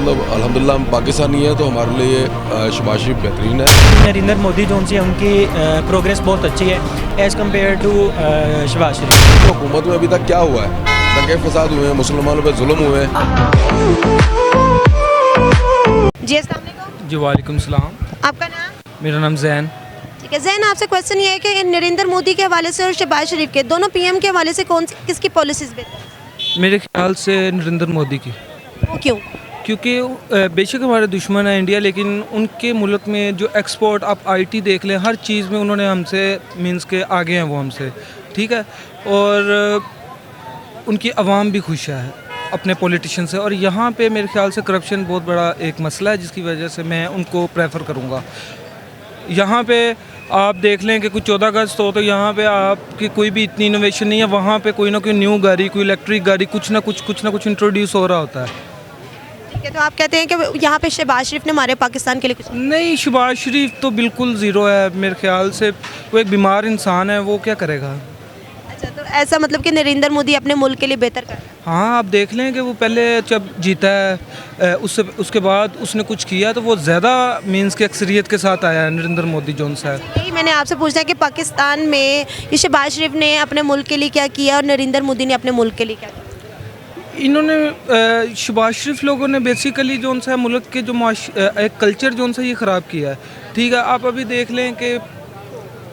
मतलब अल्हम्दुलिल्लाह हम पाकिस्तानी हैं तो हमारे लिए शहबाज शरीफ बेहतरीन है। नरेंद्र मोदी जो उनसे उनकी प्रोग्रेस बहुत अच्छी है एज़ कम्पेयर टू शहबाज शरीफ। तो हुकूमत में अभी तक क्या हुआ है? दंगे फसाद हुए हैं, मुसलमानों पे जुल्म हुए हैं। जी अस्सलाम वालेकुम। जी वालेकुम सलाम। आपका नाम? मेरा नाम जैन। ठीक है जैन, आपसे क्वेश्चन ये है कि नरेंद्र मोदी के हवाले से और शहबाज शरीफ के दोनों पीएम के हवाले से किसकी पॉलिसीज बेहतर है? मेरे ख्याल से नरेंद्र मोदी की, वो क्यों? क्योंकि बेशक हमारे दुश्मन है इंडिया, लेकिन उनके मुल्क में जो एक्सपोर्ट, आप आईटी देख लें, हर चीज़ में उन्होंने हमसे मींस के आगे हैं वो हमसे, ठीक है। और उनकी आवाम भी खुश है अपने पॉलिटिशियन से। और यहाँ पे मेरे ख्याल से करप्शन बहुत बड़ा एक मसला है, जिसकी वजह से मैं उनको प्रेफर करूँगा। यहाँ पे आप देख लें कि कुछ 14 अगस्त हो तो यहाँ पे आपकी कोई भी इतनी इनोवेशन नहीं है। वहाँ पे कोई ना कोई न्यू गाड़ी, कोई इलेक्ट्रिक गाड़ी, कुछ ना कुछ इंट्रोड्यूस हो रहा होता है। ठीक है, तो आप कहते हैं कि यहाँ पे शहबाज शरीफ ने हमारे पाकिस्तान के लिए कुछ नहीं, शहबाज शरीफ तो बिल्कुल ज़ीरो है मेरे ख्याल से। वो एक बीमार इंसान है, वो क्या करेगा। अच्छा, तो ऐसा मतलब कि नरेंद्र मोदी अपने मुल्क के लिए बेहतर कर रहे हैं? हाँ, आप देख लें कि वो पहले जब जीता है उसके बाद उसने कुछ किया तो वो ज़्यादा मीन्स के अक्सरियत के साथ आया है नरेंद्र मोदी जोन साहब। यही मैंने आपसे पूछा कि पाकिस्तान में ये शहबाज शरीफ ने अपने मुल्क के लिए क्या किया और नरेंद्र मोदी ने अपने मुल्क के लिए क्या किया? इन्होंने शहबाज शरीफ लोगों ने बेसिकली जोन सा मुल्क के जो एक कल्चर जोन सा ये ख़राब किया है, ठीक है। आप अभी देख लें कि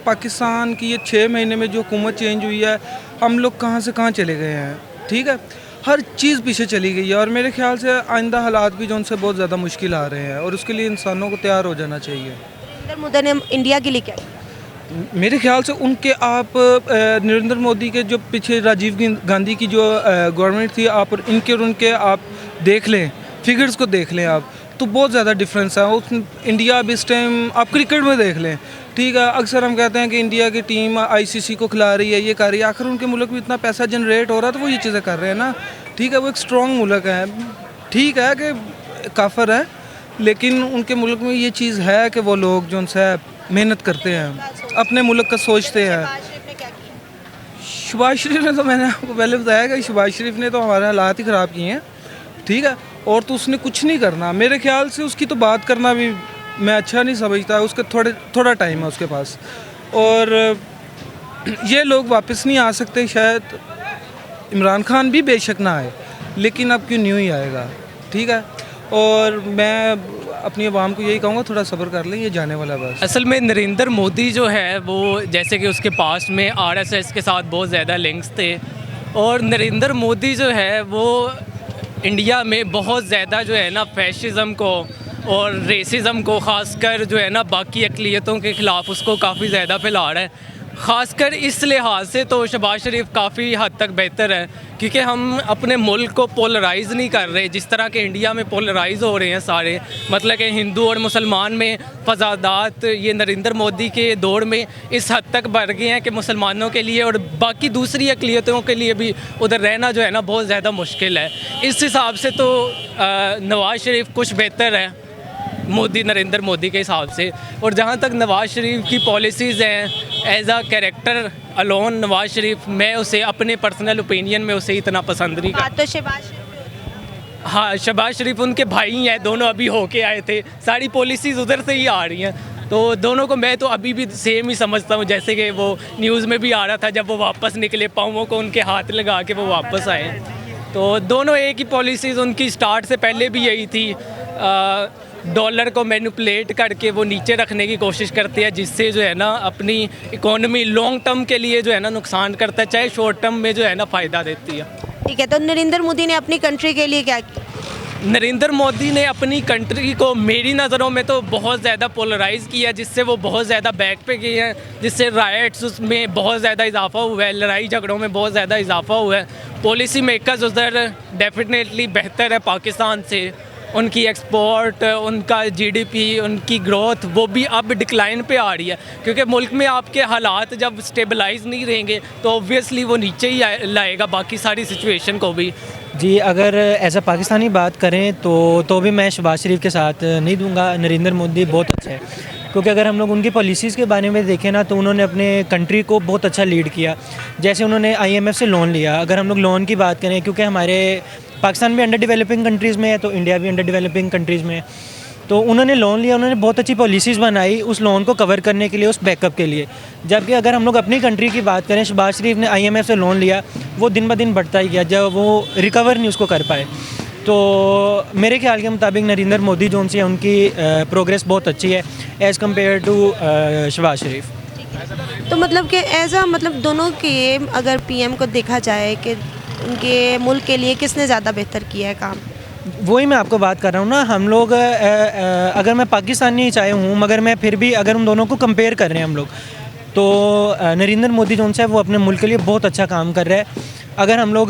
पाकिस्तान की ये 6 महीने में जो हुकूमत चेंज हुई है, हम लोग कहाँ से कहाँ चले गए हैं, ठीक है। हर चीज़ पीछे चली गई है और मेरे ख्याल से आइंदा हालात भी जो उनसे बहुत ज़्यादा मुश्किल आ रहे हैं और उसके लिए इंसानों को तैयार हो जाना चाहिए। नरेंद्र मोदी ने इंडिया के लिए क्या किया? मेरे ख्याल से उनके आप नरेंद्र मोदी के जो पीछे राजीव गांधी की जो गवर्नमेंट थी, आप इनके और उनके आप देख लें, फिगर्स को देख लें आप, तो बहुत ज़्यादा डिफरेंस है। उस इंडिया अब इस टाइम आप क्रिकेट में देख लें, ठीक है। अक्सर हम कहते हैं कि इंडिया की टीम आईसीसी को खिला रही है, ये कर रही है। आखिर उनके मुल्क में इतना पैसा जनरेट हो रहा है तो वो ये चीज़ें कर रहे हैं ना, ठीक है। वो एक स्ट्रॉन्ग मुल्क है, ठीक है कि काफर है, लेकिन उनके मुल्क में ये चीज़ है कि वो लोग जो उनसे मेहनत करते हैं, अपने मुल्क का सोचते हैं। शहबाज शरीफ ने तो मैंने आपको पहले बताया कि शहबाज शरीफ ने तो हमारे हालात ही ख़राब किए हैं, ठीक है। और तो उसने कुछ नहीं करना मेरे ख्याल से। उसकी तो बात करना भी मैं अच्छा नहीं समझता। उसके थोड़ा टाइम है उसके पास और ये लोग वापस नहीं आ सकते। शायद इमरान खान भी बेशक ना आए, लेकिन अब क्यों न्यू ही आएगा, ठीक है। और मैं अपनी आवाम को यही कहूँगा, थोड़ा सब्र कर लें, ये जाने वाला बस। असल में नरेंद्र मोदी जो है वो जैसे कि उसके पास्ट में आरएसएस के साथ बहुत ज़्यादा लिंक्स थे और नरेंद्र मोदी जो है वो इंडिया में बहुत ज़्यादा जो है ना फैशिज़म को और रेसिज़म को ख़ासकर जो है ना बाकी अक़लियतों के ख़िलाफ़ उसको काफ़ी ज़्यादा फैला रहा है। ख़ासकर इस लिहाज से तो शहबाज शरीफ काफ़ी हद तक बेहतर है, क्योंकि हम अपने मुल्क को पोलराइज़ नहीं कर रहे जिस तरह के इंडिया में पोलराइज़ हो रहे हैं सारे। मतलब कि हिंदू और मुसलमान में फसादात ये नरेंद्र मोदी के दौर में इस हद तक बढ़ गए हैं कि मुसलमानों के लिए और बाकी दूसरी अक़लियतों के लिए भी उधर रहना जो है ना बहुत ज़्यादा मुश्किल है। इस हिसाब से तो नवाज़ शरीफ कुछ बेहतर है नरेंद्र मोदी के हिसाब से। और जहाँ तक नवाज़ शरीफ की पॉलिसीज़ हैं, एज आ कैरेक्टर अलोन नवाज़ शरीफ, मैं उसे अपने पर्सनल ओपिनियन में उसे इतना पसंद नहीं करता। तो शहबाज शरीफ, हाँ, शहबाज शरीफ उनके भाई हैं, दोनों अभी होके आए थे, सारी पॉलिसीज़ उधर से ही आ रही हैं। तो दोनों को मैं तो अभी भी सेम ही समझता हूँ, जैसे कि वो न्यूज़ में भी आ रहा था जब वो वापस निकले, पाँवों को उनके हाथ लगा के वो वापस आए। तो दोनों एक ही पॉलिसीज़ उनकी स्टार्ट से पहले भी यही थी। डॉलर को मैनिपुलेट करके वो नीचे रखने की कोशिश करते हैं, जिससे जो है ना अपनी इकोनॉमी लॉन्ग टर्म के लिए जो है ना नुकसान करता है, चाहे शॉर्ट टर्म में जो है ना फ़ायदा देती है। ठीक है, तो नरेंद्र मोदी ने अपनी कंट्री के लिए क्या किया? नरेंद्र मोदी ने अपनी कंट्री को मेरी नज़रों में तो बहुत ज़्यादा पोलराइज़ किया, जिससे वो बहुत ज़्यादा बैक पे गए हैं, जिससे राइट्स में बहुत ज़्यादा इजाफा हुआ है, लड़ाई झगड़ों में बहुत ज़्यादा इजाफा हुआ है। पॉलिसी मेकर्स उधर डेफिनेटली बेहतर है पाकिस्तान से। उनकी एक्सपोर्ट, उनका जीडीपी, उनकी ग्रोथ वो भी अब डिक्लाइन पे आ रही है, क्योंकि मुल्क में आपके हालात जब स्टेबलाइज नहीं रहेंगे तो ऑब्वियसली वो नीचे ही लाएगा बाकी सारी सिचुएशन को भी। जी, अगर एज अ पाकिस्तानी बात करें तो भी मैं शहबाज शरीफ के साथ नहीं दूंगा। नरेंद्र मोदी बहुत अच्छा है, क्योंकि अगर हम लोग उनकी पॉलिसीज़ के बारे में देखें ना, तो उन्होंने अपने कंट्री को बहुत अच्छा लीड किया। जैसे उन्होंने IMF से लोन लिया। अगर हम लोग लोन की बात करें, क्योंकि हमारे पाकिस्तान भी अंडर डेवलपिंग कंट्रीज़ में है तो इंडिया भी अंडर डेवलपिंग कंट्रीज़ में है। तो उन्होंने लोन लिया, उन्होंने बहुत अच्छी पॉलिसीज़ बनाई उस लोन को कवर करने के लिए, उस बैकअप के लिए। जबकि अगर हम लोग अपनी कंट्री की बात करें, शहबाज शरीफ ने IMF से लोन लिया, वो दिन ब दिन बढ़ता ही गया, जब वो रिकवर नहीं उसको कर पाए। तो मेरे ख्याल के मुताबिक नरेंद्र मोदी जो उनसे उनकी प्रोग्रेस बहुत अच्छी है एज़ कम्पेयर टू शहबाज शरीफ। तो मतलब कि मतलब दोनों के अगर PM को देखा जाए कि उनके मुल्क के लिए किसने ज़्यादा बेहतर किया है काम? वही मैं आपको बात कर रहा हूँ ना, हम लोग अगर मैं पाकिस्तानी चाहे हूँ मगर मैं फिर भी अगर उन दोनों को कंपेयर कर रहे हैं हम लोग, तो नरेंद्र मोदी जो है वो अपने मुल्क के लिए बहुत अच्छा काम कर रहा है। अगर हम लोग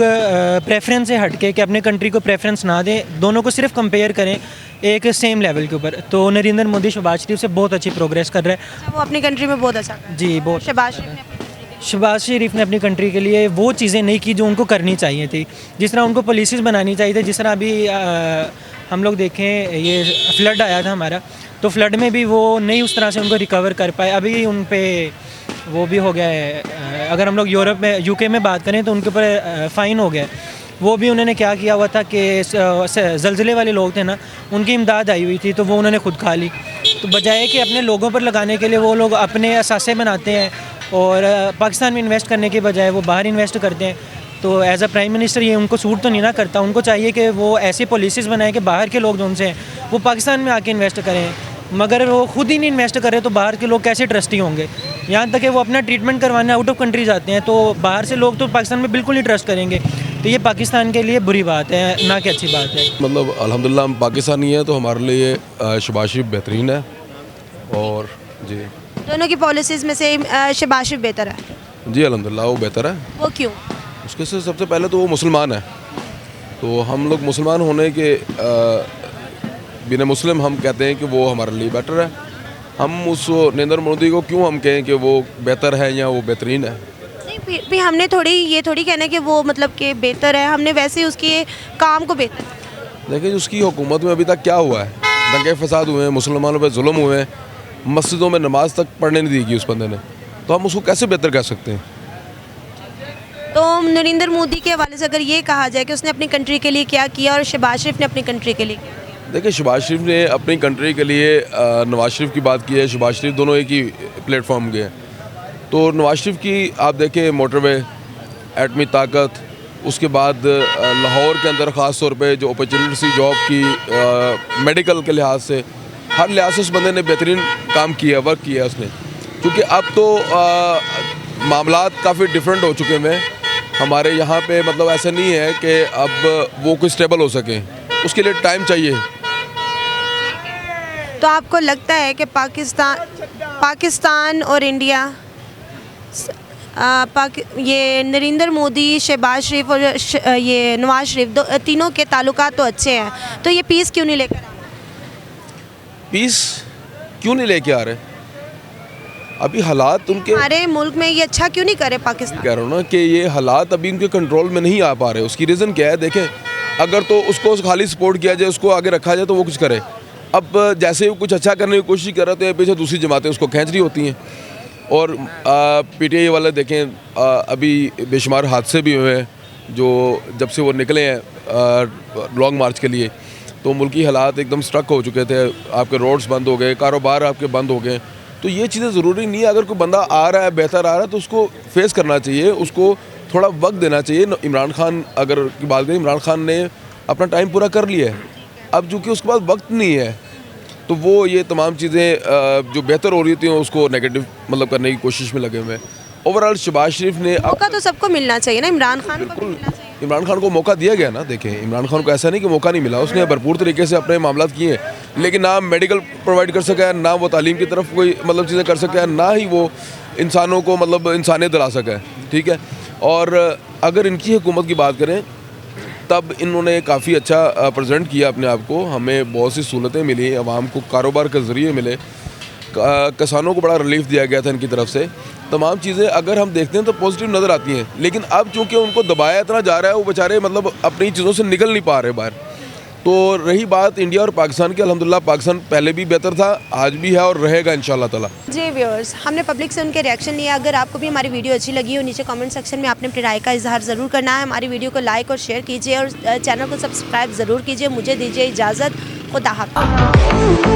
प्रेफरेंस से हट के कि अपने कंट्री को प्रेफरेंस ना दें, दोनों को सिर्फ कंपेयर करें एक सेम लेवल के ऊपर, तो नरेंद्र मोदी शहबाज शरीफ से बहुत अच्छी प्रोग्रेस कर रहा है। वो अपनी कंट्री में बहुत अच्छा कर रहे हैं। जी बहुत। शहबाज शरीफ ने अपनी कंट्री के लिए शहबाज शरीफ ने अपनी कंट्री के लिए वो चीज़ें नहीं की जो उनको करनी चाहिए थी। जिस तरह उनको पॉलिसीज़ बनानी चाहिए थी, जिस तरह अभी हम लोग देखें ये फ्लड आया था हमारा, तो फ्लड में भी वो नहीं उस तरह से उनको रिकवर कर पाए। अभी उन पे वो भी हो गया है, अगर हम लोग यूरोप में UK में बात करें तो उनके ऊपर फ़ाइन हो गया है। वो भी उन्होंने क्या किया हुआ था कि ज़लज़ले वाले लोग थे ना, उनकी इमदाद आई हुई थी तो वो उन्होंने खुद खा ली। तो बजाय कि अपने लोगों पर लगाने के लिए वो लोग अपने असासे बनाते हैं और पाकिस्तान में इन्वेस्ट करने के बजाय वो बाहर इन्वेस्ट करते हैं। तो एज़ अ प्राइम मिनिस्टर ये उनको सूट तो नहीं ना करता। उनको चाहिए कि वो ऐसी पॉलिसीज़ बनाएं कि बाहर के लोग जो उनसे हैं वो पाकिस्तान में आके इन्वेस्ट करें, मगर वो खुद ही नहीं इन्वेस्ट करें तो बाहर के लोग कैसे ट्रस्टी होंगे। यहाँ तक कि वो अपना ट्रीटमेंट करवाने आउट ऑफ कंट्री जाते हैं तो बाहर से लोग तो पाकिस्तान में बिल्कुल नहीं ट्रस्ट करेंगे। तो ये पाकिस्तान के लिए बुरी बात है, ना कि अच्छी बात है। मतलब अल्हम्दुलिल्लाह हम पाकिस्तानी हैं तो हमारे लिए शहबाज शरीफ बेहतरीन है। और जी दोनों की पॉलिसीज़ में से शहबाज शरीफ बेहतर है? जी अल्हम्दुलिल्लाह वो बेहतर है। वो क्यों? उसके से सबसे पहले तो वो मुसलमान है, तो हम लोग मुसलमान होने के बिना मुस्लिम हम कहते हैं कि वो हमारे लिए बेटर है। हम उस नरेंद्र मोदी को क्यों हम कहें कि वो बेहतर है या वो बेहतरीन है? नहीं, भी हमने ये थोड़ी कहना है कि वो मतलब कि बेहतर है, हमने वैसे उसके काम को बेहतर। देखिए उसकी हुकूमत में अभी तक क्या हुआ है, दंगे फसाद हुए हैं, मुसलमानों पे जुल्म हुए हैं, मस्जिदों में नमाज तक पढ़ने नहीं दी गई उस बंदे ने, तो हम उसको कैसे बेहतर कह सकते हैं? तो नरेंद्र मोदी के हवाले से अगर ये कहा जाए कि उसने अपनी कंट्री के लिए क्या किया और शहबाज शरीफ ने अपनी कंट्री के लिए क्या किया? देखिए शहबाज शरीफ ने अपनी कंट्री के लिए नवाज शरीफ की बात की है, शहबाज शरीफ दोनों एक ही प्लेटफॉर्म के हैं। तो नवाज शरीफ की आप देखें मोटरवे, एटमी ताकत, उसके बाद लाहौर के अंदर ख़ास तौर पे जो अपॉर्चुनिटी जॉब की, मेडिकल के लिहाज से, हर लिहाज से उस बंदे ने बेहतरीन काम किया, वर्क किया उसने। क्योंकि अब तो मामलात काफ़ी डिफरेंट हो चुके हैं हमारे यहाँ पे, मतलब ऐसा नहीं है कि अब वो कोई स्टेबल हो सके, उसके लिए टाइम चाहिए। तो आपको लगता है कि पाकिस्तान और इंडिया ये नरेंद्र मोदी, शहबाज शरीफ और ये नवाज शरीफ तीनों के ताल्लुकात तो अच्छे हैं, तो ये पीस क्यों नहीं लेकर आ रहे? पीस क्यों नहीं लेके आ रहे? अभी हालात उनके हमारे मुल्क में ये अच्छा क्यों नहीं करे पाकिस्तान? कह रहा हूँ ना कि ये हालात अभी उनके कंट्रोल में नहीं आ पा रहे। उसकी रीज़न क्या है? देखें, अगर तो उसको खाली सपोर्ट किया जाए, उसको आगे रखा जाए तो वो कुछ करे। अब जैसे ही वो कुछ अच्छा करने की कोशिश कर रहे थे, पीछे दूसरी जमातें उसको खींच रही होती हैं। और PTI वाले देखें, अभी बेशुमार हादसे भी हुए हैं जो जब से वो निकले हैं लॉन्ग मार्च के लिए, तो मुल्की हालात एकदम स्ट्रक हो चुके थे। आपके रोड्स बंद हो गए, कारोबार आपके बंद हो गए। तो ये चीज़ें ज़रूरी नहीं है, अगर कोई बंदा आ रहा है, बेहतर आ रहा है, तो उसको फेस करना चाहिए, उसको थोड़ा वक्त देना चाहिए। इमरान खान अगर की बात करें, इमरान खान ने अपना टाइम पूरा कर लिया है, अब चूँकि उसके पास वक्त नहीं है तो वो ये तमाम चीज़ें जो बेहतर हो रही थी उसको नेगेटिव मतलब करने की कोशिश में लगे हुए हैं। ओवरऑल शहबाज शरीफ ने मौका तो सबको मिलना चाहिए ना, इमरान खान को भी मिलना चाहिए। इमरान खान को मौका दिया गया ना। देखें, इमरान खान को ऐसा नहीं कि मौका नहीं मिला, उसने भरपूर तरीके से अपने मामलात किए हैं, लेकिन ना मेडिकल प्रोवाइड कर सका है, ना वो तालीम की तरफ कोई मतलब चीज़ें कर सका है, ना ही वो इंसानों को मतलब इंसानियत दिला सका है। ठीक है, और अगर इनकी हुकूमत की बात करें तब इन्होंने काफ़ी अच्छा प्रेजेंट किया अपने आप को। हमें बहुत सी सहूलतें मिली, आवाम को कारोबार के ज़रिए मिले, किसानों को बड़ा रिलीफ दिया गया था इनकी तरफ से। तमाम चीज़ें अगर हम देखते हैं तो पॉजिटिव नज़र आती हैं, लेकिन अब चूँकि उनको दबाया इतना जा रहा है, वो बेचारे मतलब अपनी चीज़ों से निकल नहीं पा रहे बाहर, तो रही बात इंडिया और पाकिस्तान की, अल्हम्दुलिल्लाह पाकिस्तान पहले भी बेहतर था, आज भी है और रहेगा इंशाल्लाह ताला। जी व्यूअर्स, हमने पब्लिक से उनके रिएक्शन लिए। अगर आपको भी हमारी वीडियो अच्छी लगी हो, नीचे कमेंट सेक्शन में आपने अपनी राय का इजहार ज़रूर करना है। हमारी वीडियो को लाइक और शेयर कीजिए और चैनल को सब्सक्राइब ज़रूर कीजिए। मुझे दीजिए इजाज़त, खुदा हाफ़िज़।